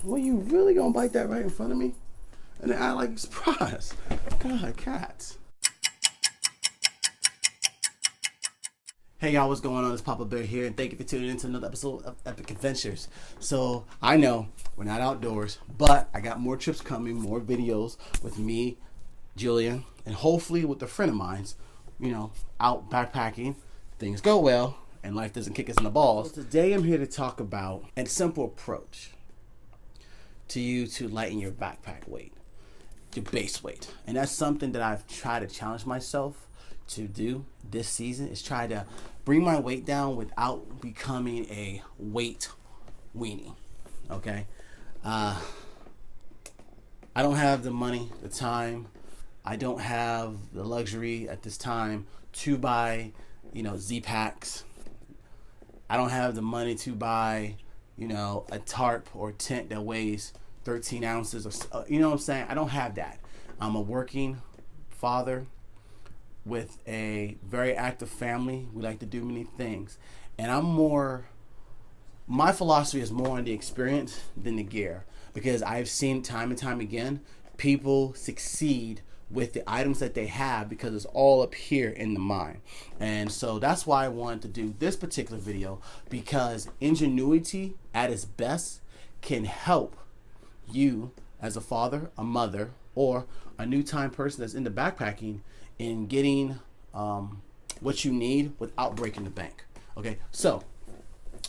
Well, you really gonna bite that right in front of me? And then act like you're surprised. God, cats. Hey y'all, what's going on? It's Papa Bear here, and thank you for tuning in to another episode of Epic Adventures. So, I know we're not outdoors, but I got more trips coming, more videos with me, Julian, and hopefully with a friend of mine's, you know, out backpacking. Things go well, and life doesn't kick us in the balls. So today I'm here to talk about a simple approach to you to lighten your backpack weight, your base weight. And that's something that I've tried to challenge myself to do this season, is try to bring my weight down without becoming a weight weenie. Okay, I don't have the money, the time. I don't have the luxury at this time to buy, Z packs. I don't have the money to buy, a tarp or tent that weighs 13 ounces or, you know what I'm saying? I don't have that. I'm a working father with a very active family. We like to do many things. And my philosophy is more on the experience than the gear, because I've seen time and time again, people succeed with the items that they have because it's all up here in the mind. And so that's why I wanted to do this particular video, because ingenuity at its best can help you as a father, a mother, or a new time person that's into backpacking in getting what you need without breaking the bank. Okay, so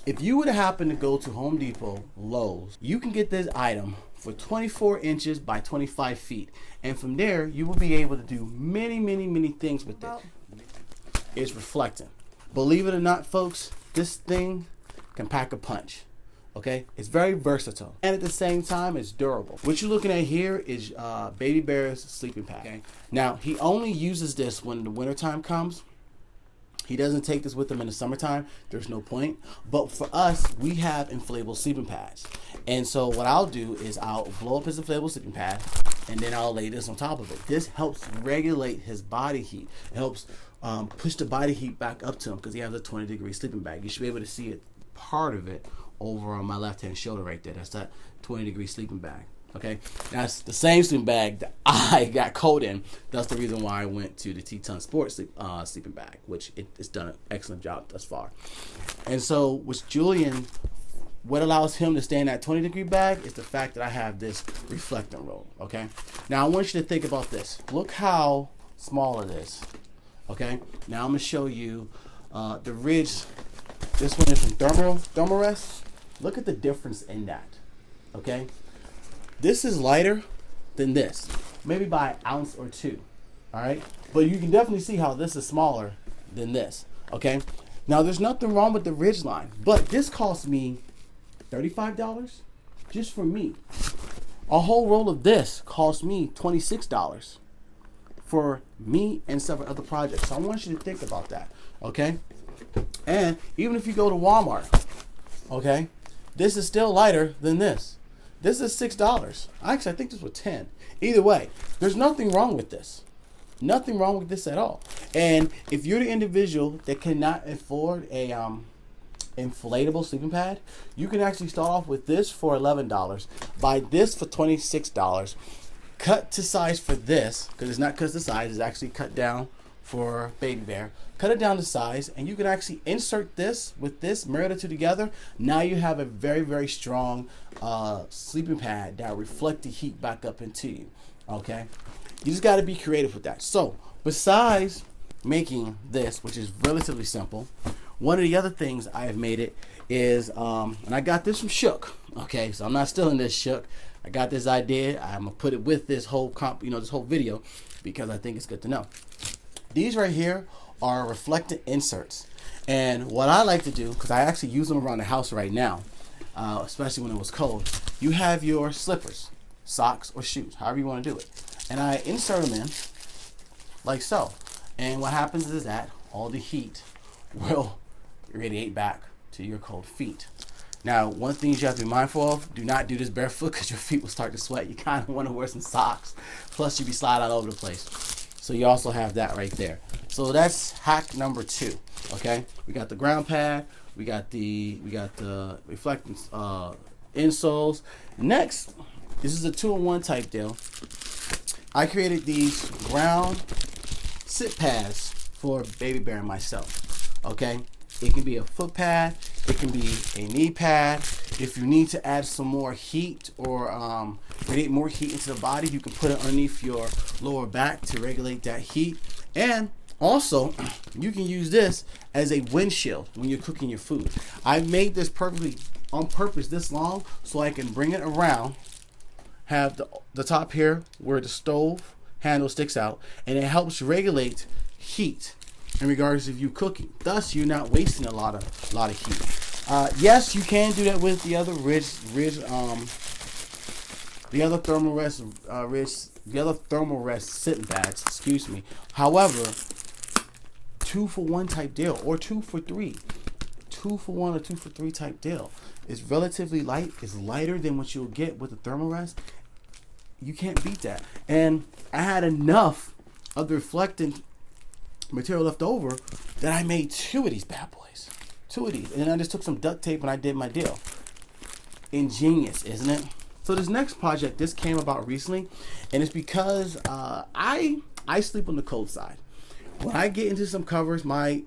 if you would happen to go to Home Depot, Lowe's, you can get this item for 24 inches by 25 feet. And from there, you will be able to do many, many, many things with it. It's reflecting. Believe it or not, folks, this thing can pack a punch. Okay, it's very versatile, and at the same time, it's durable. What you're looking at here is Baby Bear's sleeping pad. Okay? Now, he only uses this when the wintertime comes. He doesn't take this with him in the summertime. There's no point. But for us, we have inflatable sleeping pads. And so what I'll do is I'll blow up his inflatable sleeping pad, and then I'll lay this on top of it. This helps regulate his body heat. It helps push the body heat back up to him, because he has a 20-degree sleeping bag. You should be able to see it, part of it, over on my left-hand shoulder right there. That's that 20-degree sleeping bag. Okay, that's the same sleeping bag that I got cold in. That's the reason why I went to the Teton Sports sleeping bag, which it's done an excellent job thus far. And so with Julian, what allows him to stay in that 20-degree bag is the fact that I have this reflecting roll. Okay, now I want you to think about this. Look how small it is. Okay, now I'm gonna show you the ridge. This one is from Thermarest. Look at the difference in that. Okay, this is lighter than this, maybe by an ounce or two. All right, but you can definitely see how this is smaller than this. Okay, now there's nothing wrong with the ridge line, but this cost me $35 just for me. A whole roll of this cost me $26 for me and several other projects. So I want you to think about that. Okay, and even if you go to Walmart, okay, this is still lighter than this. This is $6. Actually, I think this was $10. Either way, there's nothing wrong with this. Nothing wrong with this at all. And if you're the individual that cannot afford a inflatable sleeping pad, you can actually start off with this for $11. Buy this for $26. Cut to size for this, because it's not cut to size, it's actually cut down for Baby Bear. Cut it down to size, and you can actually insert this with this, marry the two together. Now you have a very, very strong sleeping pad that will reflect the heat back up into you. Okay, you just got to be creative with that. So besides making this, which is relatively simple, one of the other things I have made it is, and I got this from Shook. Okay, so I'm not stealing this, Shook. I got this idea. I'm gonna put it with this whole this whole video, because I think it's good to know. These right here are reflective inserts, and what I like to do, because I actually use them around the house right now, especially when it was cold, you have your slippers, socks, or shoes, however you want to do it, and I insert them in like so, and what happens is that all the heat will radiate back to your cold feet. Now, one thing you have to be mindful of, do not do this barefoot, because your feet will start to sweat. You kind of want to wear some socks, plus you'll be sliding all over the place. So you also have that right there. So that's hack number 2. Okay, we got the ground pad, we got the reflecting insoles. Next, this is a 2-in-1 type deal. I created these ground sit pads for Baby Bear and myself. Okay, it can be a foot pad, it can be a knee pad. If you need to add some more heat or radiate more heat into the body, you can put it underneath your lower back to regulate that heat. And also, you can use this as a windshield when you're cooking your food. I made this perfectly on purpose this long so I can bring it around, have the top here where the stove handle sticks out, and it helps regulate heat in regards of you cooking. Thus, you're not wasting a lot of heat. Yes, you can do that with the other thermal rest sitting pads. Excuse me. However, 2-for-1 type deal, or 2-for-3, 2-for-1 or 2-for-3 type deal. It's relatively light. It's lighter than what you'll get with the thermal rest. You can't beat that. And I had enough of the reflectant material left over that I made 2 of these bad boys. 2 of these. And then I just took some duct tape and I did my deal. Ingenious, isn't it? So this next project, this came about recently, and it's because I sleep on the cold side. When I get into some covers, my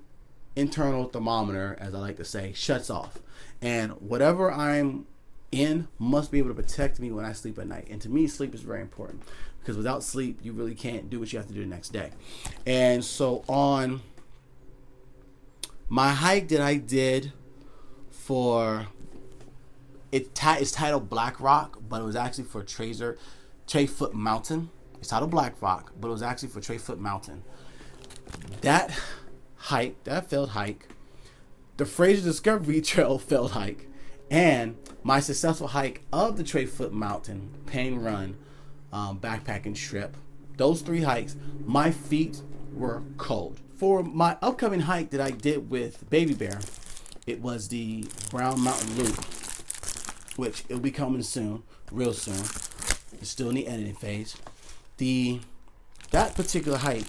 internal thermometer, as I like to say, shuts off. And whatever I'm in must be able to protect me when I sleep at night. And to me, sleep is very important, because without sleep, you really can't do what you have to do the next day. And so on my hike that I did for, it's titled Black Rock, but it was actually for Trefoot Mountain. It's titled Black Rock, but it was actually for Trefoot Mountain. That failed hike, the Fraser Discovery Trail failed hike, and my successful hike of the Trefoot Mountain Pain Run backpacking trip, those 3 hikes, my feet were cold. For my upcoming hike that I did with Baby Bear, it was the Brown Mountain Loop, which it'll be coming soon, real soon. It's still in the editing phase. That particular hike,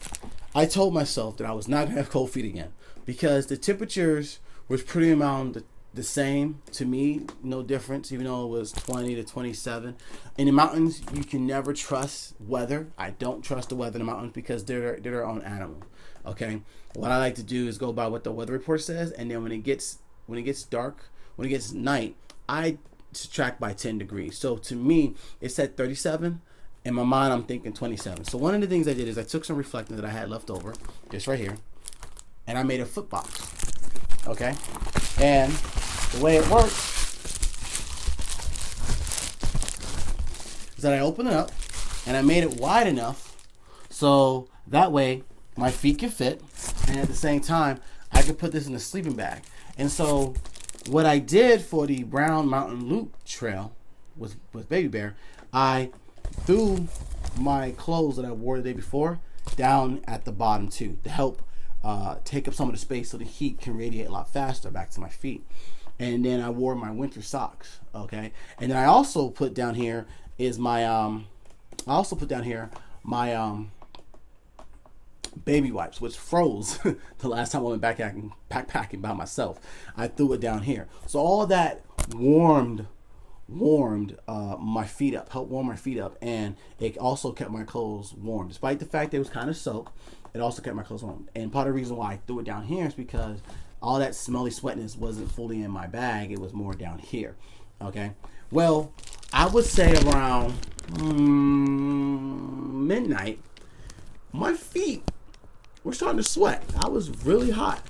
I told myself that I was not gonna have cold feet again, because the temperatures was pretty around the same to me, no difference, even though it was 20 to 27. In the mountains, you can never trust weather. I don't trust the weather in the mountains because they're their own animal. Okay, what I like to do is go by what the weather report says, and then when it gets dark, when it gets night, I subtract by 10 degrees. So to me, it said 37. In my mind, I'm thinking 27. So one of the things I did is I took some reflectant that I had left over, just right here, and I made a foot box. Okay, and the way it works is that I open it up and I made it wide enough so that way my feet can fit, and at the same time I could put this in a sleeping bag. And so what I did for the Brown Mountain Loop Trail with Baby Bear, I threw my clothes that I wore the day before down at the bottom too, to help take up some of the space so the heat can radiate a lot faster back to my feet. And then I wore my winter socks. Okay, and then I also put down here is my baby wipes, which froze the last time I went backpacking by myself. I threw it down here, so all that warmed my feet up, helped warm my feet up, and it also kept my clothes warm. Despite the fact that it was kind of soaked, it also kept my clothes warm. And part of the reason why I threw it down here is because all that smelly sweatness wasn't fully in my bag. It was more down here. Okay, well, I would say around midnight, my feet were starting to sweat. I was really hot.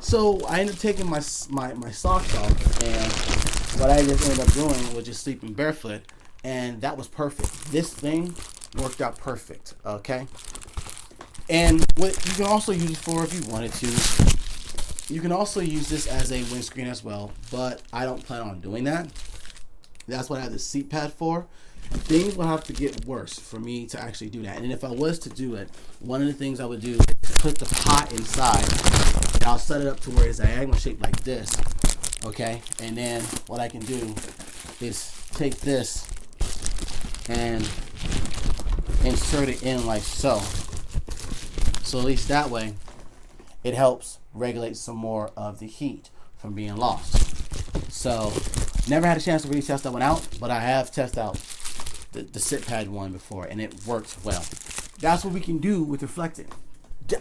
So I ended up taking my socks off, and what I just ended up doing was just sleeping barefoot, and that was perfect. This thing worked out perfect. Okay, and what you can also use it for, if you wanted to, you can also use this as a windscreen as well, but I don't plan on doing that. That's what I have the seat pad for. Things will have to get worse for me to actually do that. And if I was to do it, one of the things I would do is put the pot inside, and I'll set it up to where it's diagonal shaped like this. Okay, and then what I can do is take this and insert it in like so. So at least that way, it helps regulate some more of the heat from being lost. So Never had a chance to really test that one out, but I have tested out the sit pad one before, and it works well. That's what we can do with Reflectix.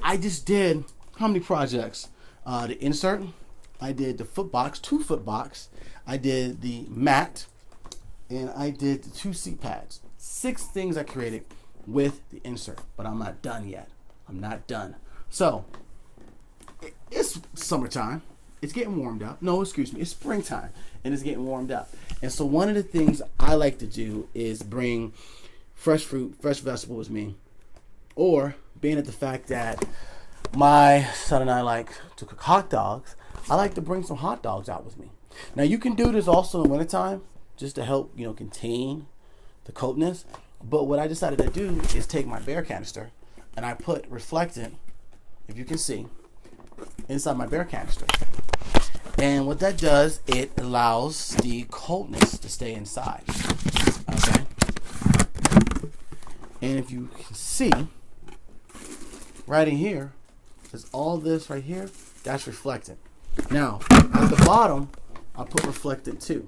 I just did how many projects? The insert, I did the foot box, 2 foot box, I did the mat, and I did the 2 seat pads. 6 things I created with the insert, but I'm not done yet. I'm not done. So it's summertime. It's getting warmed up. No, excuse me. It's springtime, and it's getting warmed up. And so one of the things I like to do is bring fresh fruit, fresh vegetables with me, or being at the fact that my son and I like to cook hot dogs, I like to bring some hot dogs out with me. Now you can do this also in wintertime, just to help, you know, contain the coldness. But what I decided to do is take my bear canister and I put Reflectix, if you can see, inside my bear canister. And what that does, it allows the coldness to stay inside. Okay. And if you can see, right in here, there's all this right here, that's Reflectix. Now, at the bottom, I put Reflectix too.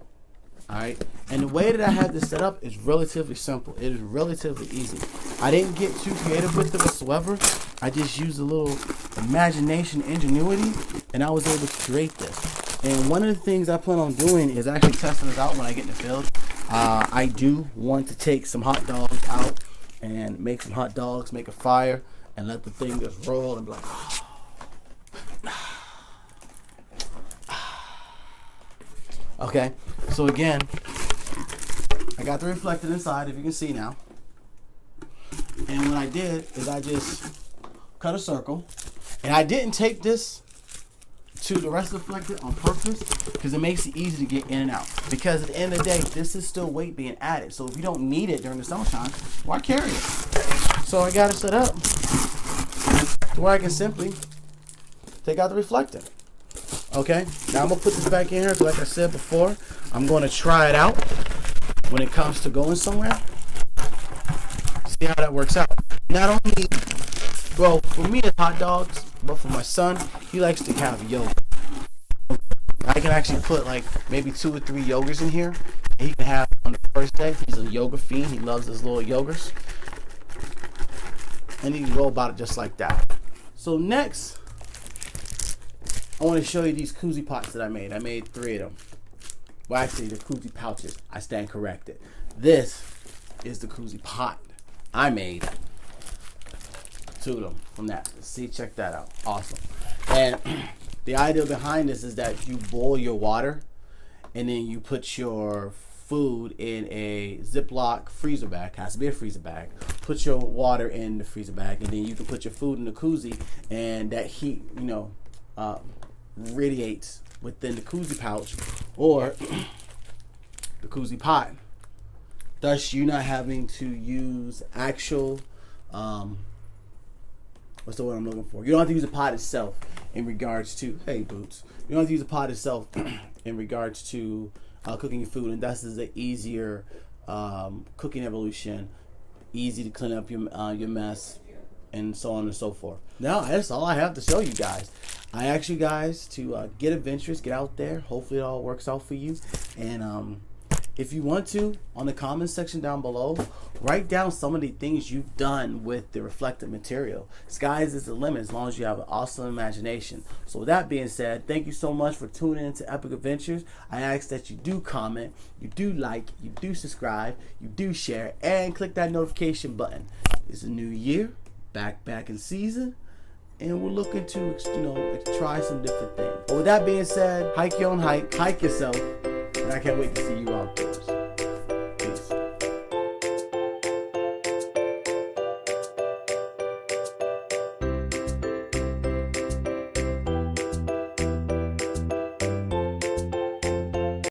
Alright? And the way that I have this set up is relatively simple. It is relatively easy. I didn't get too creative with it whatsoever. I just used a little imagination, ingenuity, and I was able to create this. And one of the things I plan on doing is actually testing this out when I get in the field. I do want to take some hot dogs out and make some hot dogs, make a fire, and let the thing just roll and be like, okay, so again, I got the Reflectix inside, if you can see now. And what I did is I just cut a circle, and I didn't take this to the rest of the Reflectix on purpose because it makes it easy to get in and out. Because at the end of the day, this is still weight being added. So if you don't need it during the summertime, why carry it? So I got it set up to where I can simply take out the Reflectix. Okay, now I'm gonna put this back in here because, like I said before, I'm going to try it out when it comes to going somewhere. See how that works out. Not only, well, for me it's hot dogs, but for my son, he likes to have yogurt. I can actually put like maybe 2 or 3 yogurts in here. He can have on the first day. He's a yogurt fiend. He loves his little yogurts, and he can go about it just like that. So next, I want to show you these koozie pots that I made. I made 3 of them. Well, actually, the koozie pouches. I stand corrected. This is the koozie pot I made. 2 of them from that. See, check that out. Awesome. And the idea behind this is that you boil your water, and then you put your food in a Ziploc freezer bag. Has to be a freezer bag. Put your water in the freezer bag, and then you can put your food in the koozie, and that heat, you know, radiates within the koozie pouch or the koozie pot. Thus, you're not having to use actual, what's the word I'm looking for? You don't have to use the pot itself in regards to, hey Boots, you don't have to use the pot itself in regards to cooking your food, and thus is an easier cooking evolution, easy to clean up your mess, and so on and so forth. Now, that's all I have to show you guys. I ask you guys to get adventurous, get out there. Hopefully it all works out for you. And if you want to, on the comment section down below, write down some of the things you've done with the Reflectix material. Sky's is the limit as long as you have an awesome imagination. So with that being said, thank you so much for tuning into Epic Adventures. I ask that you do comment, you do like, you do subscribe, you do share, and click that notification button. It's a new year, back in season, and we're looking to, you know, try some different things. But with that being said, hike your own hike, hike yourself, and I can't wait to see you outdoors.